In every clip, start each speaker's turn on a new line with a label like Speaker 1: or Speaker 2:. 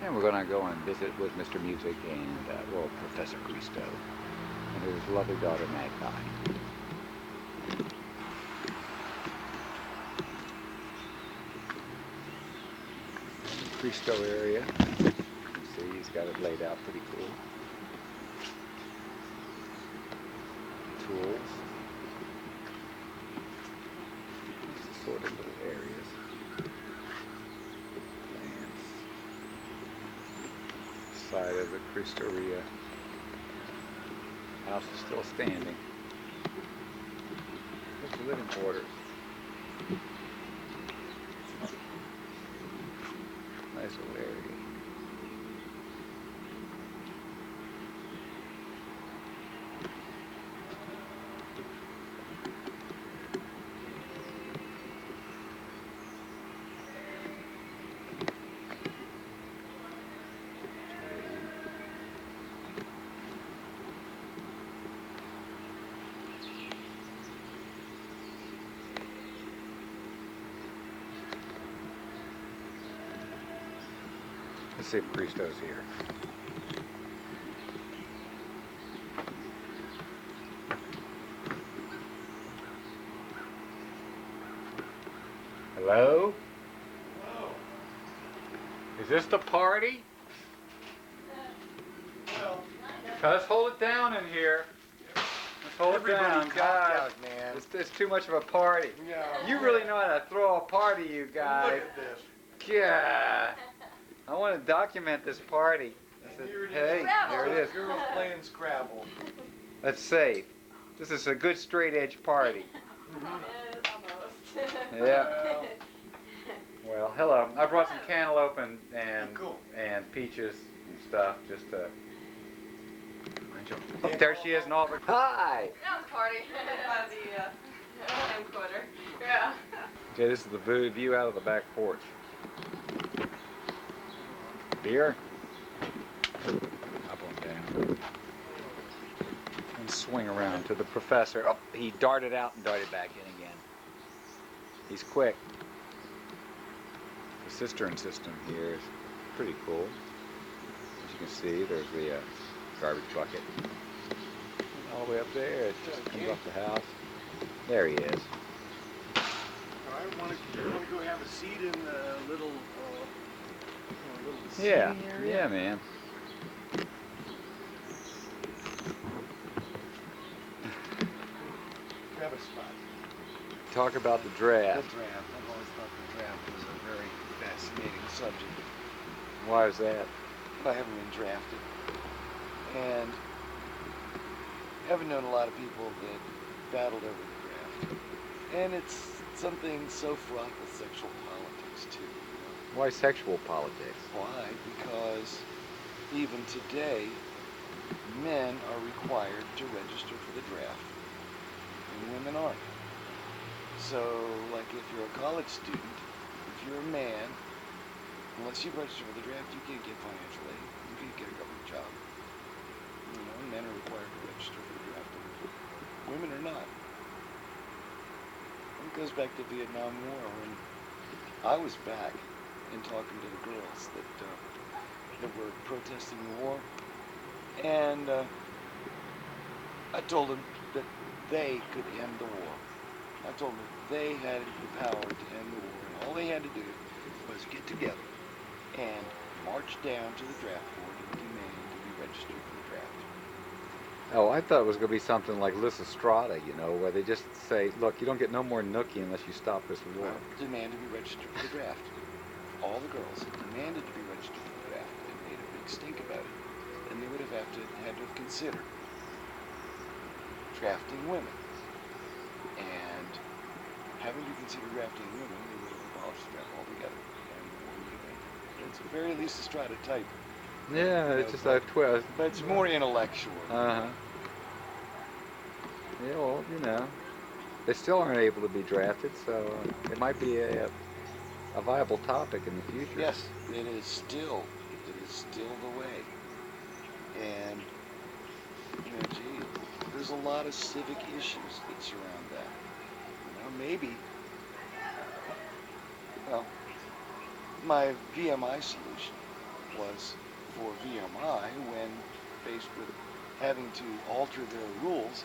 Speaker 1: And we're going to go and visit with Mr. Music and, well, Professor Cristo and his lovely daughter, Magpie. Cristo area. You see, he's got it laid out pretty cool. Tools. Assorted little areas. Plants. Side of the Cristoria. House is still standing. There's the living quarters. Nice little area. Let's see if Cristo's here. Hello?
Speaker 2: Hello.
Speaker 1: Is this the party?
Speaker 2: Well,
Speaker 1: Let's hold it down in here. Let's hold it down, guys.
Speaker 2: out, man.
Speaker 1: It's too much of a party.
Speaker 2: Yeah.
Speaker 1: You really know how to throw a party, you guys.
Speaker 2: Look at this.
Speaker 1: Yeah. I want to document this party. I said,
Speaker 2: Here it is.
Speaker 1: hey, there it is.
Speaker 2: Girls playing Scrabble.
Speaker 1: Let's say, this is a good straight edge party.
Speaker 3: Almost.
Speaker 1: Yeah.
Speaker 2: Well,
Speaker 1: Well, hello. I brought some cantaloupe and
Speaker 2: Cool.
Speaker 1: and peaches and stuff just to. Oh, there she is in all her. Hi.
Speaker 3: That was a party. At the headquarter. Yeah.
Speaker 1: Okay, this is the view out of the back porch. Beer. Up on down. And swing around to the professor. Oh, he darted out and darted back in again. He's quick. The cistern system here is pretty cool. As you can see, there's the garbage bucket. All the way up there, it just comes off the house. There he is.
Speaker 2: I want to go have a seat in the little
Speaker 1: Yeah,
Speaker 2: seating area.
Speaker 1: yeah, man.
Speaker 2: Grab a spot.
Speaker 1: Talk about the
Speaker 2: The
Speaker 1: draft.
Speaker 2: draft. I've always thought the draft was a very fascinating subject.
Speaker 1: Why is that?
Speaker 2: I haven't been drafted, and haven't known a lot of people that battled over the draft. And it's something so fraught with sexual politics too.
Speaker 1: Why sexual politics?
Speaker 2: Why? Because even today, men are required to register for the draft, and women aren't. So, like if you're a college student, if you're a man, unless you register for the draft, you can't get financial aid. You can't get a government job. You know, men are required to register for the draft, and women are not. It goes back to the Vietnam War when I was back and talking to the girls that were protesting the war, and I told them that they could end the war. I told them that they had the power to end the war, and all they had to do was get together and march down to the draft board and demand to be registered for the draft.
Speaker 1: Oh, I thought it was going to be something like Lysistrata, you know, where they just say, look, you don't get no more nookie unless you stop this war.
Speaker 2: Demand to be registered for the draft. All the girls demanded to be registered for the draft and made a big stink about it. And they would have had to have considered drafting women. And having to consider drafting women, they would have abolished the draft altogether. And the war would have ended. It's a very Lysistrata type.
Speaker 1: Yeah, it's just a twist.
Speaker 2: But it's more intellectual.
Speaker 1: Uh-huh. Yeah, well, you know, they still aren't able to be drafted, so it might be a viable topic in the future.
Speaker 2: Yes, it is still the way. And, you know, gee, there's a lot of civic issues that surround that. You know, maybe, well, my VMI solution was for VMI when faced with having to alter their rules,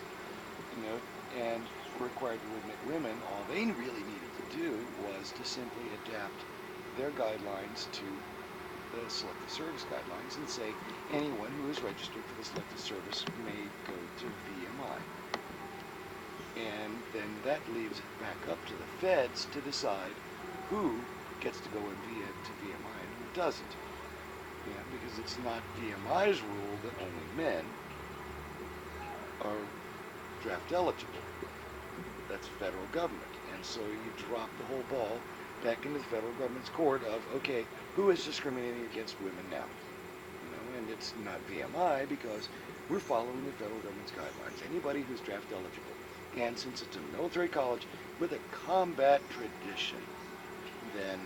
Speaker 2: and were required to admit women. All they really needed to do was to simply adapt their guidelines to the Selective Service guidelines and say anyone who is registered for the Selective Service may go to VMI. And then that leaves it back up to the feds to decide who gets to go in to VMI and who doesn't. Because it's not VMI's rule that only men are draft eligible. That's federal government. And so you drop the whole ball back into the federal government's court of, okay, who is discriminating against women now? And it's not VMI because we're following the federal government's guidelines. Anybody who's draft eligible. And since it's a military college with a combat tradition, then,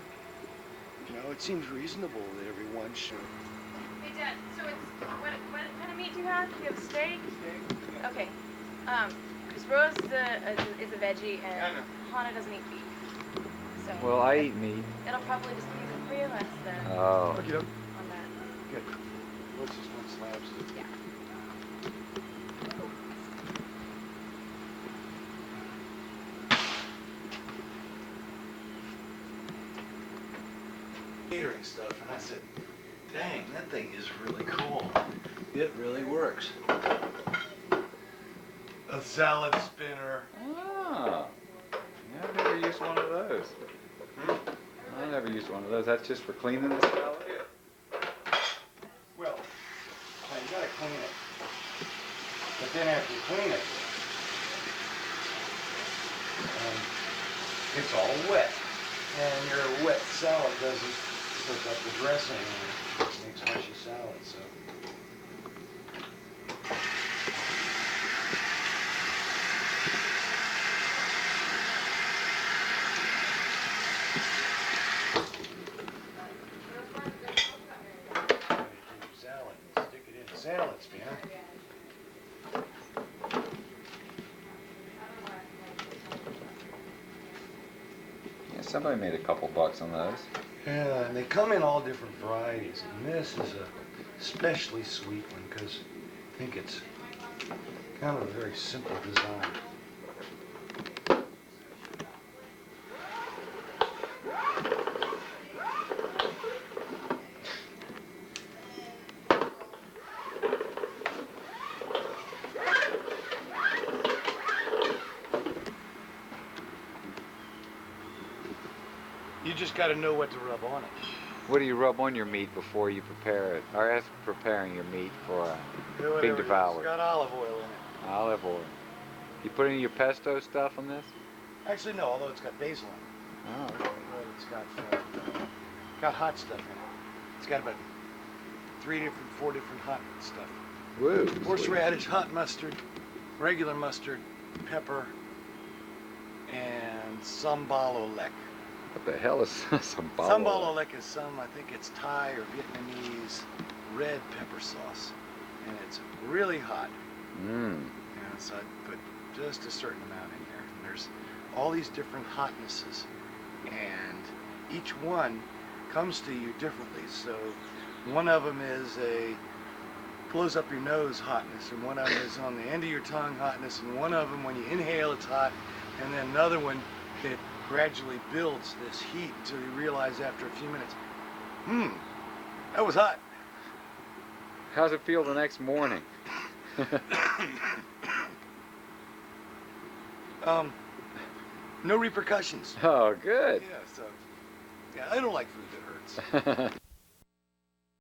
Speaker 2: it seems reasonable that everyone should.
Speaker 3: Hey, Dad, so it's, what kind of meat do you have? Do you have steak?
Speaker 2: Steak?
Speaker 3: Okay. Because Rose is a veggie and Hannah doesn't eat beef. So
Speaker 1: Well, I eat meat.
Speaker 3: it'll probably just be the three of us then
Speaker 1: Oh.
Speaker 2: Okay,
Speaker 3: on that.
Speaker 2: good. What's this one slabs?
Speaker 3: Yeah.
Speaker 2: Catering stuff, and I said, dang, that thing is really cool. It really works. A salad spinner.
Speaker 1: Oh. I've never used one of those. I never used one of those. That's just for cleaning the salad?
Speaker 2: Well, you gotta clean it. But then after you clean it, it's all wet. And your wet salad doesn't soak up the dressing and it makes mushy salad, so. Salad, stick it in the salad spinner.
Speaker 1: Yeah, somebody made a couple bucks on those.
Speaker 2: Yeah, and they come in all different varieties, and this is a especially sweet one because I think it's kind of a very simple design. You just got to know what to rub on it.
Speaker 1: What do you rub on your meat before you prepare it? Or as preparing your meat for being
Speaker 2: It's
Speaker 1: devoured?
Speaker 2: got olive oil in it.
Speaker 1: Olive oil. You put any of your pesto stuff on this?
Speaker 2: Actually, no, although it's got basil in it.
Speaker 1: Oh.
Speaker 2: But it's got hot stuff in it. It's got about 4 different hot stuff.
Speaker 1: Woo.
Speaker 2: Horseradish, hot mustard, regular mustard, pepper, and sambal olek.
Speaker 1: What the hell is some
Speaker 2: Sambal olek is I think it's Thai or Vietnamese red pepper sauce. And it's really hot.
Speaker 1: Mmm.
Speaker 2: And so I put just a certain amount in here. And there's all these different hotnesses. And each one comes to you differently. So one of them is a blows up your nose hotness, and one of them is on the end of your tongue hotness, and one of them when you inhale it's hot, and then another one that gradually builds this heat until you realize after a few minutes, that was hot.
Speaker 1: How's it feel the next morning?
Speaker 2: No repercussions.
Speaker 1: Oh, good.
Speaker 2: Yeah, so, I don't like food that hurts.